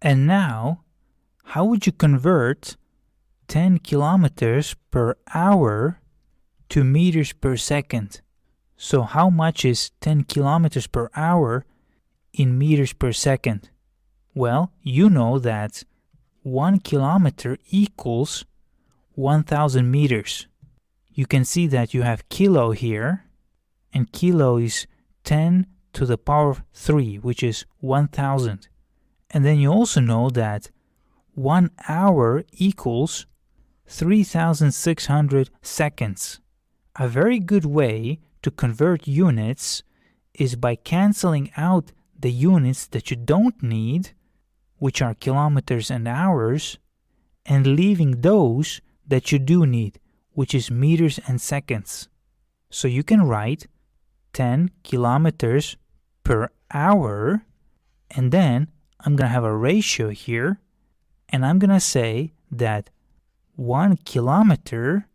And now, how would you convert 10 kilometers per hour to meters per second? So how much is 10 kilometers per hour in meters per second? Well, you know that 1 kilometer equals 1,000 meters. You can see that you have kilo here, and kilo is 10 to the power of 3, which is 1,000. And then you also know that 1 hour equals 3,600 seconds. A very good way to convert units is by canceling out the units that you don't need, which are kilometers and hours, and leaving those that you do need, which is meters and seconds. So you can write 10 kilometers per hour, and then I'm going to have a ratio here, and I'm going to say that 1 kilometer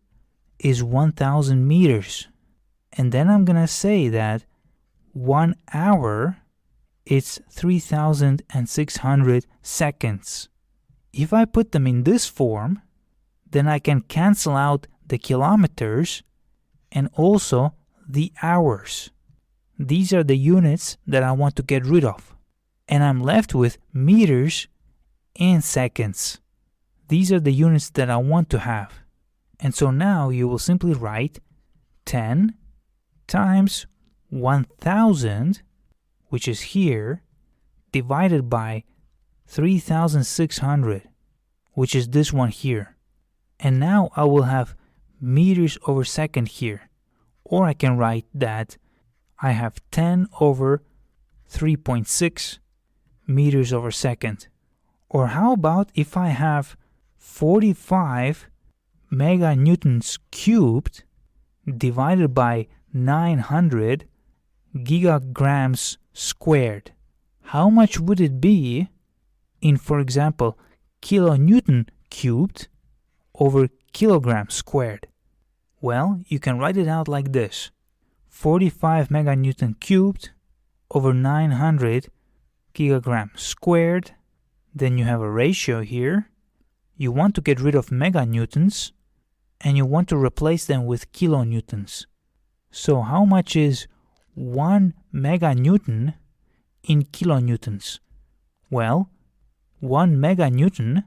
is 1,000 meters. And then I'm going to say that 1 hour is 3,600 seconds. If I put them in this form, then I can cancel out the kilometers and also the hours. These are the units that I want to get rid of. And I'm left with meters and seconds. These are the units that I want to have. And so now you will simply write 10 times 1,000, which is here, divided by 3,600, which is this one here. And now I will have meters over second here. Or I can write that I have 10 over 3.6 meters over second. Or how about if I have 45 meganewtons cubed divided by 900 gigagrams squared? How much would it be in, for example, kilonewton cubed over kilogram squared? Well, you can write it out like this. 45 meganewton cubed over 900 gigagram squared. Then you have a ratio here. You want to get rid of meganewtons, and you want to replace them with kilonewtons. So how much is 1 meganewton in kilonewtons? Well, 1 meganewton,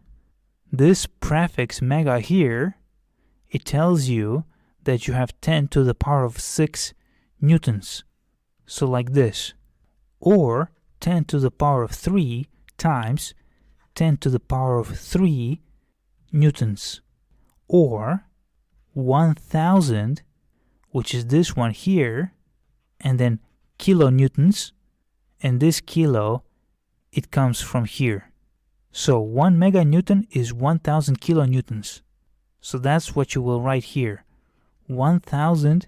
this prefix mega here, it tells you that you have 10 to the power of 6 newtons. So like this. Or 10 to the power of 3 times 10 to the power of 3 newtons. Or 1,000, which is this one here, and then kilonewtons, and this kilo, it comes from here. So 1 meganewton is 1,000 kilonewtons. So that's what you will write here, 1,000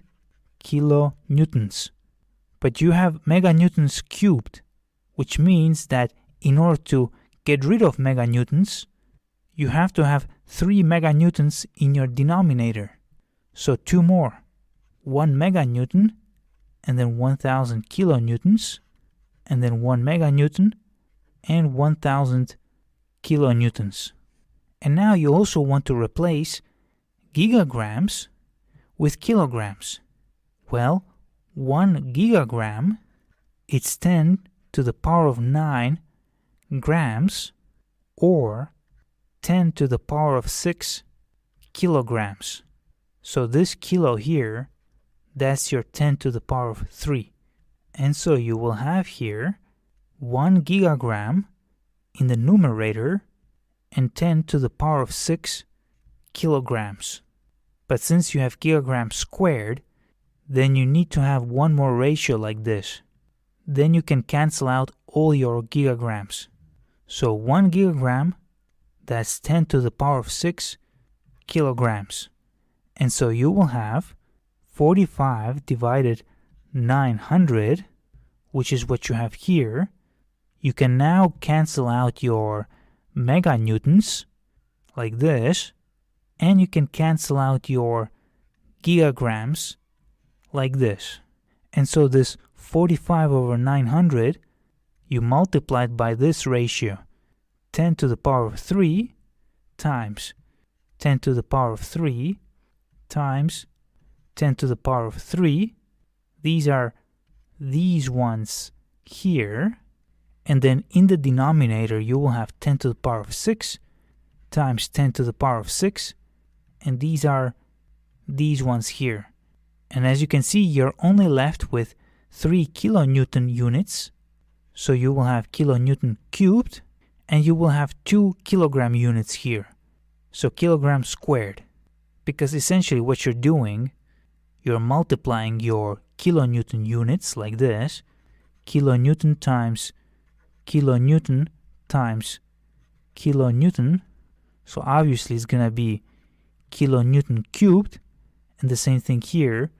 kilonewtons. But you have meganewtons cubed, which means that in order to get rid of meganewtons, you have to have 3 meganewtons in your denominator. So 2 more, 1 meganewton, and then 1,000 kilonewtons, and then 1 meganewton, and 1,000 kilonewtons. And now you also want to replace gigagrams with kilograms. Well, 1 gigagram, it's 10 to the power of 9 grams, or 10 to the power of 6 kilograms. So this kilo here, that's your 10 to the power of 3. And so you will have here 1 gigagram in the numerator and 10 to the power of 6 kilograms. But since you have kilograms squared, then you need to have one more ratio like this. Then you can cancel out all your gigagrams. So 1 gigagram, that's 10 to the power of 6 kilograms. And so you will have 45 divided 900, which is what you have here. You can now cancel out your meganewtons, like this, and you can cancel out your gigagrams, like this. And so this 45 over 900, you multiply it by this ratio, 10 to the power of 3 times 10 to the power of 3 times 10 to the power of 3. These are these ones here. And then in the denominator, you will have 10 to the power of 6 times 10 to the power of 6. And these are these ones here. And as you can see, you're only left with 3 kilonewton units. So you will have kilonewton cubed, and you will have 2 kilogram units here. So kilograms squared. Because essentially what you're doing, you're multiplying your kilonewton units like this. Kilonewton times kilonewton times kilonewton. So obviously it's going to be kilonewton cubed. And the same thing here.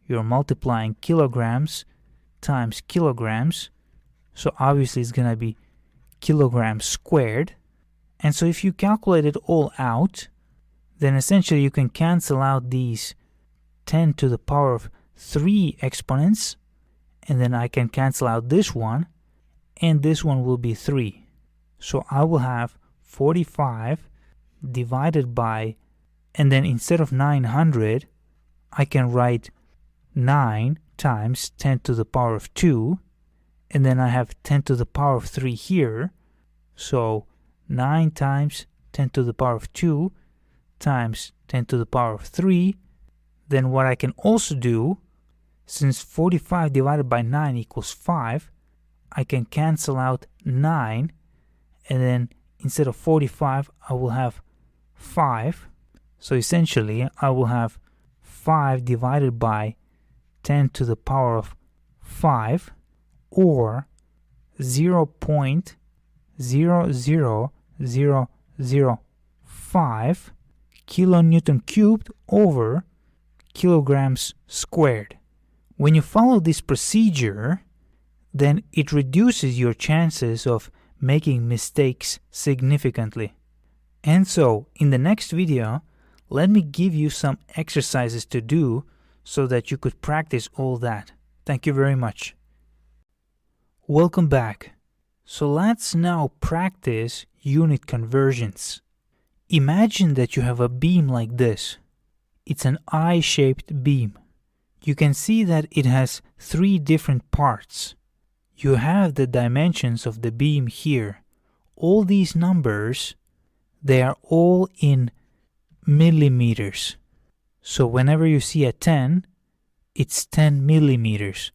You're multiplying kilograms times kilograms. So obviously it's going to be kilograms squared. And so if you calculate it all out, then essentially you can cancel out these 10 to the power of 3 exponents. And then I can cancel out this one. And this one will be 3. So I will have 45 divided by, and then instead of 900, I can write 9 times 10 to the power of 2. And then I have 10 to the power of 3 here. So 9 times 10 to the power of 2 times 10 to the power of 3. Then what I can also do, since 45 divided by 9 equals 5, I can cancel out 9. And then instead of 45, I will have 5. So essentially, I will have 5 divided by 10 to the power of 5, or 0.00005 kilonewton cubed over kilograms squared. When you follow this procedure, then it reduces your chances of making mistakes significantly. And so, in the next video, let me give you some exercises to do so that you could practice all that. Thank you very much. Welcome back. So let's now practice unit conversions. Imagine that you have a beam like this. It's an eye-shaped beam. You can see that it has 3 different parts. You have the dimensions of the beam here. All these numbers, they are all in millimeters. So whenever you see a 10, it's 10 millimeters.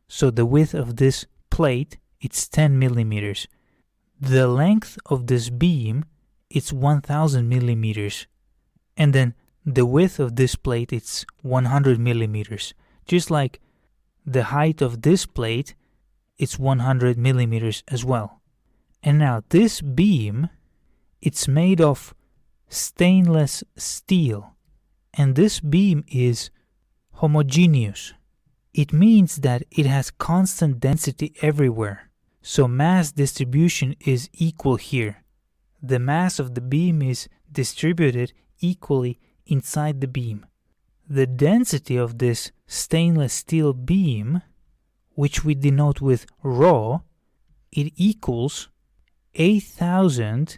So the width of this plate, it's 10 millimeters. The length of this beam, it's 1000 millimeters. And then the width of this plate, it's 100 millimeters. Just like the height of this plate, it's 100 millimeters as well. And now this beam, it's made of stainless steel. And this beam is homogeneous. It means that it has constant density everywhere. So mass distribution is equal here. The mass of the beam is distributed equally inside the beam. The density of this stainless steel beam, which we denote with rho, it equals 8,000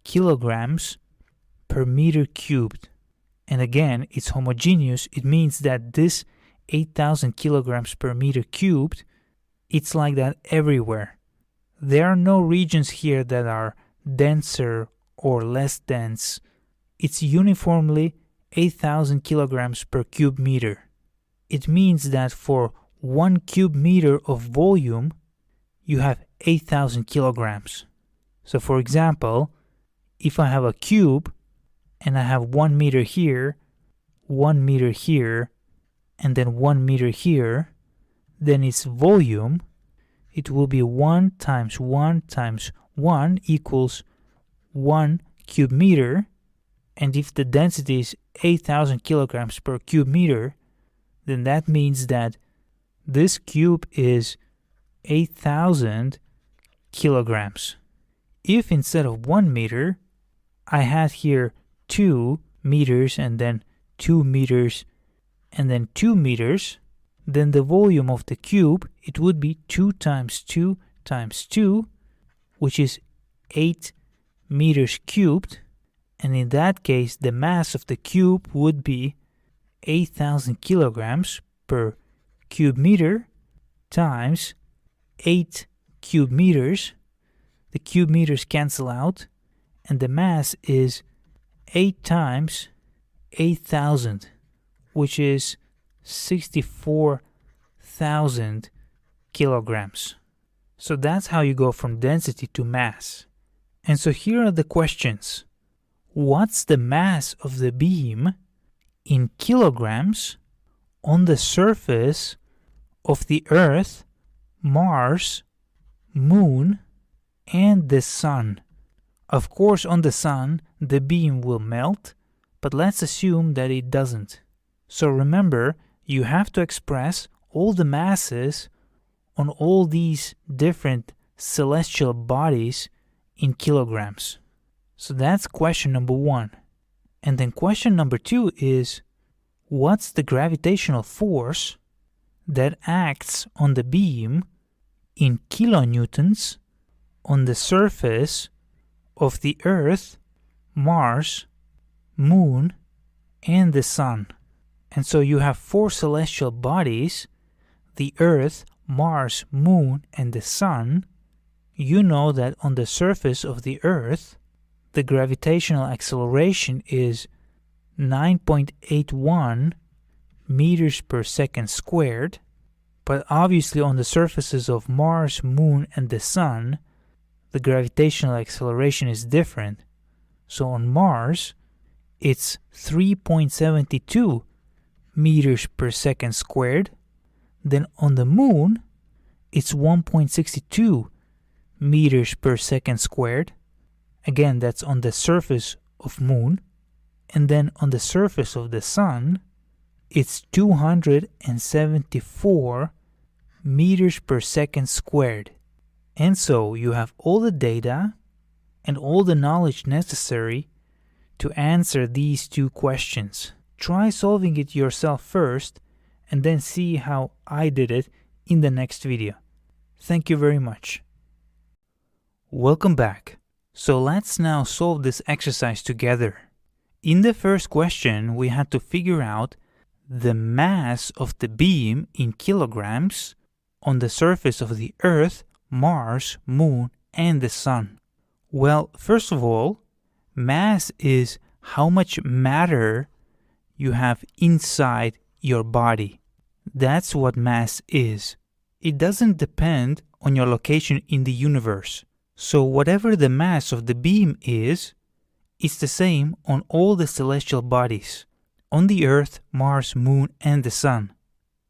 kilograms per meter cubed. And again, it's homogeneous. It means that this 8,000 kilograms per meter cubed, it's like that everywhere. There are no regions here that are denser or less dense. It's uniformly 8,000 kilograms per cube meter. It means that for 1 cube meter of volume, you have 8,000 kilograms. So for example, if I have a cube and I have 1 meter here, 1 meter here, and then 1 meter here, then its volume, it will be 1 times 1 times 1 equals 1 cube meter. And if the density is 8,000 kilograms per cube meter, then that means that this cube is 8,000 kilograms. If instead of 1 meter, I had here 2 meters and then 2 meters and then 2 meters, then the volume of the cube, it would be 2 times 2 times 2, which is 8 meters cubed, and in that case the mass of the cube would be 8,000 kilograms per cube meter times 8 cube meters. The cube meters cancel out, and the mass is 8 times 8,000, which is 64,000 kilograms. So that's how you go from density to mass. And so here are the questions. What's the mass of the beam in kilograms on the surface of the Earth, Mars, Moon, and the Sun? Of course, on the Sun, the beam will melt, but let's assume that it doesn't. So remember, you have to express all the masses on all these different celestial bodies in kilograms. So that's question number 1. And then question number 2 is, what's the gravitational force that acts on the beam in kilonewtons on the surface of the Earth, Mars, Moon, and the Sun? And so you have 4 celestial bodies, the Earth, Mars, Moon, and the Sun. You know that on the surface of the Earth, the gravitational acceleration is 9.81 meters per second squared, but obviously on the surfaces of Mars, Moon, and the Sun, the gravitational acceleration is different. So on Mars, it's 3.72 meters per second squared. Then on the Moon, it's 1.62 meters per second squared. Again, that's on the surface of Moon. And then on the surface of the Sun, it's 274 meters per second squared. And so you have all the data and all the knowledge necessary to answer these 2 questions. Try solving it yourself first, and then see how I did it in the next video. Thank you very much. Welcome back. So let's now solve this exercise together. In the first question, we had to figure out the mass of the beam in kilograms on the surface of the Earth, Mars, Moon, and the Sun. Well, first of all, mass is how much matter you have inside your body. That's what mass is. It doesn't depend on your location in the universe. So whatever the mass of the beam is, it's the same on all the celestial bodies, on the Earth, Mars, Moon, and the Sun.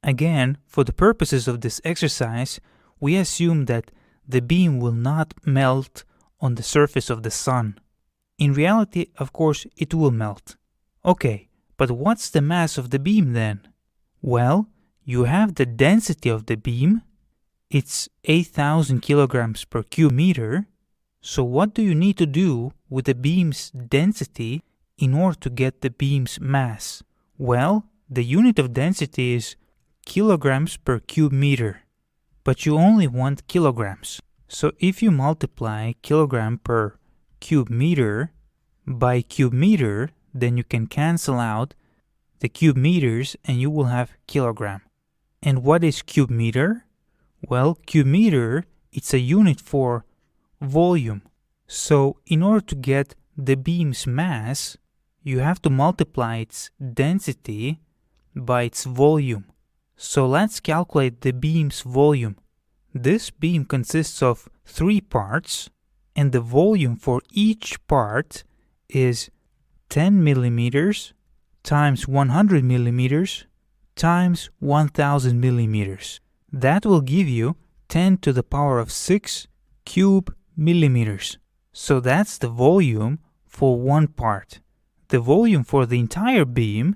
Again, for the purposes of this exercise, we assume that the beam will not melt on the surface of the Sun. In reality, of course, it will melt. Okay, but what's the mass of the beam then? Well, you have the density of the beam. It's 8,000 kilograms per cube meter. So what do you need to do with the beam's density in order to get the beam's mass? Well, the unit of density is kilograms per cube meter. But you only want kilograms. So if you multiply kilogram per cube meter by cube meter, then you can cancel out the cube meters and you will have kilogram. And what is cube meter? Well, cube meter, it's a unit for volume. So in order to get the beam's mass, you have to multiply its density by its volume. So let's calculate the beam's volume. This beam consists of 3 parts, and the volume for each part is 10 millimeters times 100 millimeters times 1000 millimeters. That will give you 10 to the power of 6 cube millimeters. So that's the volume for one part. The volume for the entire beam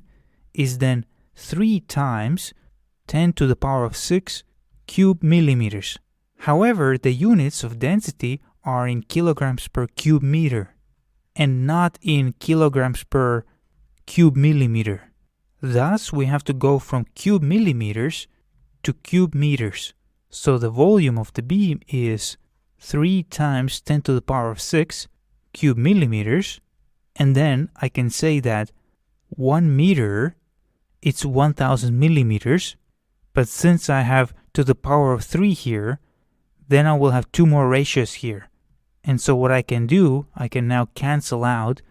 is then 3 times 10 to the power of 6 cube millimeters. However, the units of density are in kilograms per cube meter and not in kilograms per cube millimeter. Thus, we have to go from cube millimeters to cube meters. So the volume of the beam is 3 times 10 to the power of 6 cube millimeters. And then I can say that 1 meter, it's 1000 millimeters. But since I have to the power of 3 here, then I will have 2 more ratios here. And so what I can do, I can now cancel out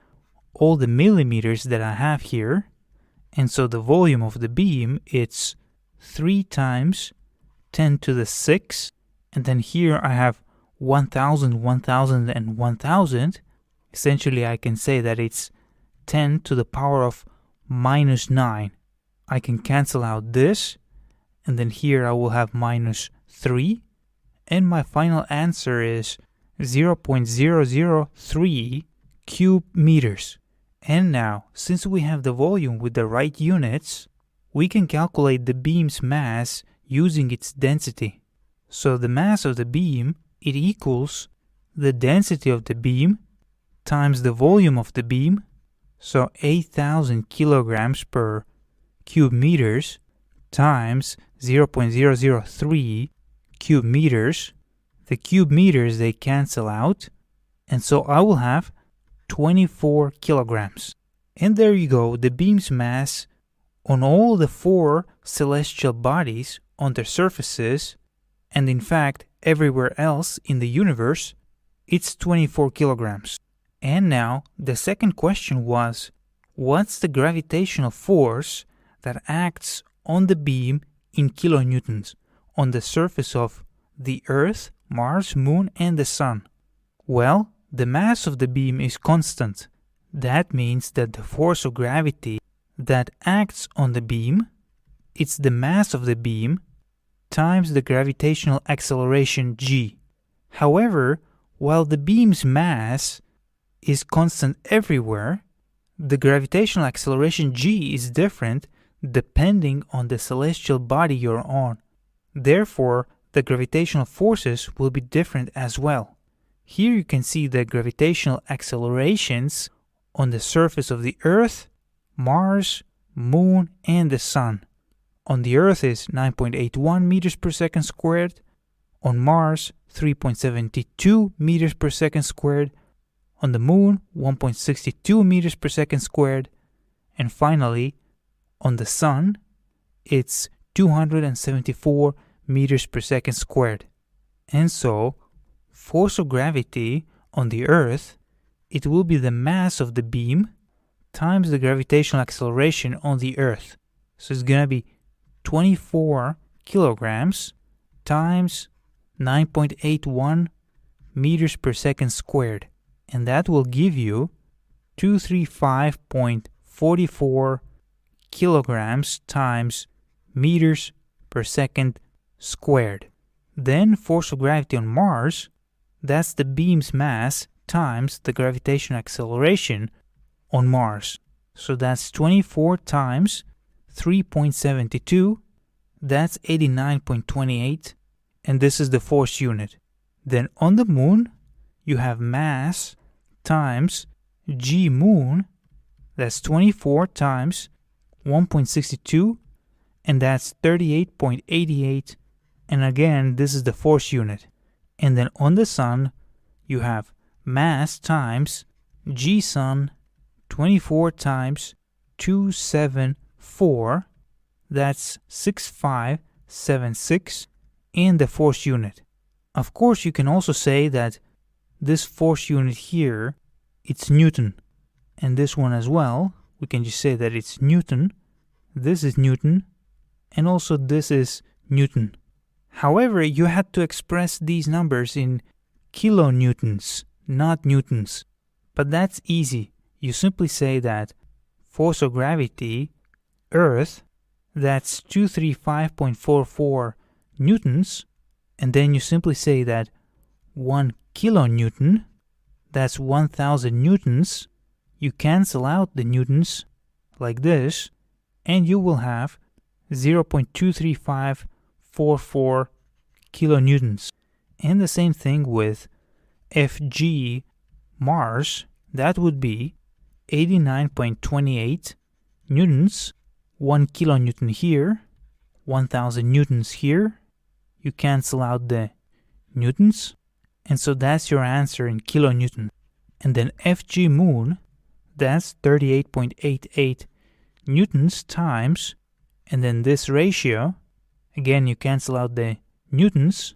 all the millimeters that I have here. And so the volume of the beam, it's 3 times 10 to the 6. And then here I have 1000, 1000, and 1000. Essentially, I can say that it's 10 to the power of minus 9. I can cancel out this. And then here I will have minus 3. And my final answer is 0.003 cube meters. And now, since we have the volume with the right units, we can calculate the beam's mass using its density. So the mass of the beam, it equals the density of the beam times the volume of the beam, so 8,000 kilograms per cube meters times 0.003 cube meters. The cube meters, they cancel out, and so I will have 24 kilograms. And there you go, the beam's mass on all the 4 celestial bodies on their surfaces, and in fact everywhere else in the universe, it's 24 kilograms. And now the second question was, what's the gravitational force that acts on the beam in kilonewtons on the surface of the Earth, Mars, Moon, and the Sun? Well, the mass of the beam is constant. That means that the force of gravity that acts on the beam, it's the mass of the beam times the gravitational acceleration g. However, while the beam's mass is constant everywhere, the gravitational acceleration g is different depending on the celestial body you're on. Therefore, the gravitational forces will be different as well. Here you can see the gravitational accelerations on the surface of the Earth, Mars, Moon, and the Sun. On the Earth is 9.81 meters per second squared, on Mars 3.72 meters per second squared, on the Moon 1.62 meters per second squared, and finally on the Sun it's 274 meters per second squared. And so force of gravity on the Earth, it will be the mass of the beam times the gravitational acceleration on the Earth. So it's gonna be 24 kilograms times 9.81 meters per second squared. And that will give you 235.44 kilograms times meters per second squared. Then force of gravity on Mars, that's the beam's mass times the gravitational acceleration on Mars. So that's 24 times 3.72, that's 89.28, and this is the force unit. Then on the Moon, you have mass times g moon, that's 24 times 1.62, and that's 38.88, and again this is the force unit. And then on the Sun, you have mass times g sun, 24 times 274, that's 6576, and the force unit. Of course, you can also say that this force unit here, it's Newton. And this one as well, we can just say that it's Newton. This is Newton. And also this is Newton. However, you had to express these numbers in kilonewtons, not newtons. But that's easy. You simply say that force of gravity, Earth, that's 235.44 newtons. And then you simply say that 1 kilonewton, that's 1000 newtons. You cancel out the newtons like this, and you will have 0.23544 kilonewtons. And the same thing with Fg Mars, that would be 89.28 newtons, 1 kilonewton here, 1000 newtons here. You cancel out the newtons, And so that's your answer in kilonewton. And then Fg moon, that's 38.88 newtons times, and then this ratio, again you cancel out the newtons,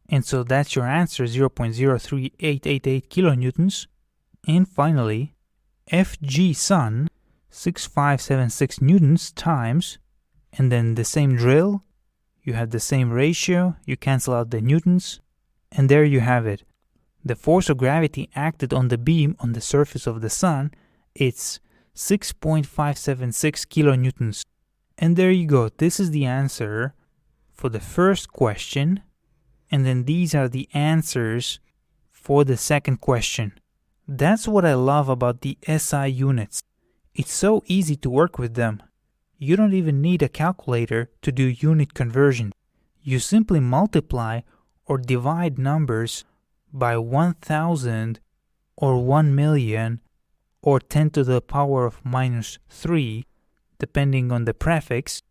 and so that's your answer, 0.03888 kilonewtons. And finally, Fg sun, 6576 newtons times, and then the same drill, you have the same ratio, you cancel out the newtons, and there you have it. The force of gravity acted on the beam on the surface of the sun, it's 6.576 kilonewtons. And there you go, this is the answer for the first question, and then these are the answers for the second question. That's what I love about the SI units. It's so easy to work with them. You don't even need a calculator to do unit conversion. You simply multiply or divide numbers by 1000 or 1 million or 10 to the power of minus 3, depending on the prefix,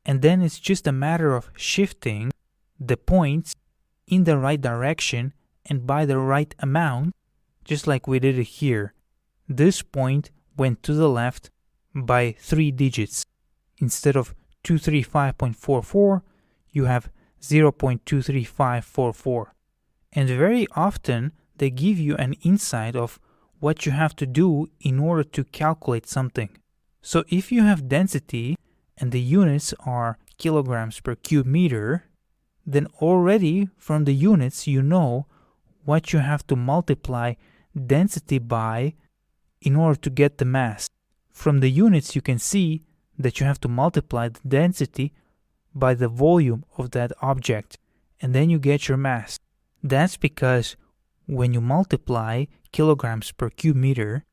and then it's just a matter of shifting the points in the right direction and by the right amount, just like we did it here. This point went to the left by 3 digits. Instead of 235.44, you have 0.23544. And very often they give you an insight of what you have to do in order to calculate something. So if you have density and the units are kilograms per cube meter, then already from the units you know what you have to multiply density by in order to get the mass. From the units you can see that you have to multiply the density by the volume of that object, and then you get your mass. That's because when you multiply kilograms per cube meter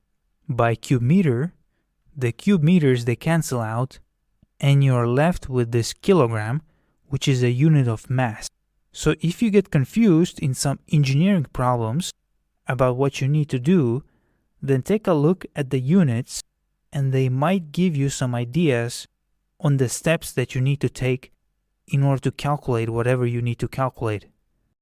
by cube meter, the cube meters they cancel out, and you're left with this kilogram, which is a unit of mass. So if you get confused in some engineering problems about what you need to do, then take a look at the units and they might give you some ideas on the steps that you need to take in order to calculate whatever you need to calculate.